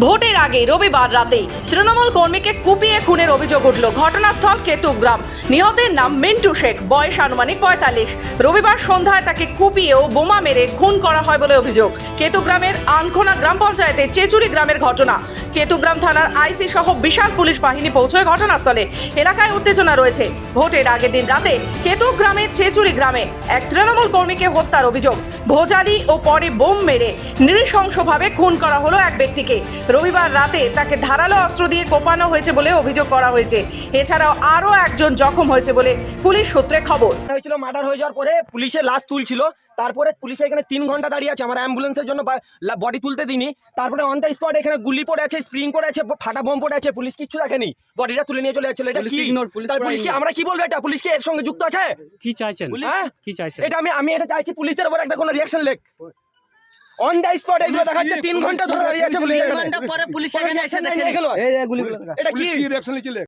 ভোটের আগে রবিবার রাতে তৃণমূল কর্মীকে কুপিয়ে খুনের অভিযোগ উঠল। ঘটনাস্থল কেতুগ্রাম। নিহতের নাম মিন্টু শেখ, বয়স আনুমানিক 45। রবিবার সন্ধ্যায় তাকে কুপিয়ে ও বোমা মেরে খুন করা হয় বলে অভিযোগ। কেতুগ্রামের আনখোনা গ্রাম পঞ্চায়েতের চেচুরি গ্রামের ঘটনা। কেতুগ্রাম থানার আইসি সহ বিশাল পুলিশ বাহিনী পৌঁছয় ঘটনাস্থলে। এলাকায় উত্তেজনা রয়েছে। ভোটের আগের দিন রাতে কেতুগ্রামের চেচুরি গ্রামে এক তৃণমূল কর্মীকে হত্যার অভিযোগ। ভোজালি ও পরে বোম মেরে নৃশংসভাবে খুন করা হলো এক ব্যক্তিকে। রবিবার রাতে তাকে ধারালো অস্ত্র দিয়ে কোপানো হয়েছে বলে অভিযোগ করা হয়েছে। এছাড়াও আরও একজন জখম হয়েছে বলে পুলিশ সূত্রে খবর। হয়েছিল মার্ডার হয়ে যাওয়ার পরে পুলিশের লাশ তুলছিল, তারপরে পুলিশে এখানে 3 ঘন্টা দাঁড়িয়ে আছে, আমার অ্যাম্বুলেন্সের জন্য বডি তুলতে দিনি। তারপরে অন দ্য স্পট এখানে গুলি পড়ে আছে, স্প্রিং পড়ে আছে, ফাটা বোম পড়ে আছে, পুলিশ কিচ্ছু দেখেনি, বডিটা তুলে নিয়ে চলে যাচ্ছিল। এটা কি তার পুলিশ কি আমরা কি বলবো? এটা পুলিশ কি এর সঙ্গে যুক্ত আছে? কি চাইছেন? হ্যাঁ কি চাইছেন? এটা আমি এটা চাইছি পুলিশের উপর একটা কোনো রিঅ্যাকশন লেখ। অন দ্য স্পট এগুলো দেখাচ্ছে 3 ঘন্টা ধরে দাঁড়িয়ে আছে পুলিশ, 3 ঘন্টা পরে পুলিশ এখানে এসে দেখে গেল। এই গুলিগুলো এটা কি রিঅ্যাকশন নিয়েছিল?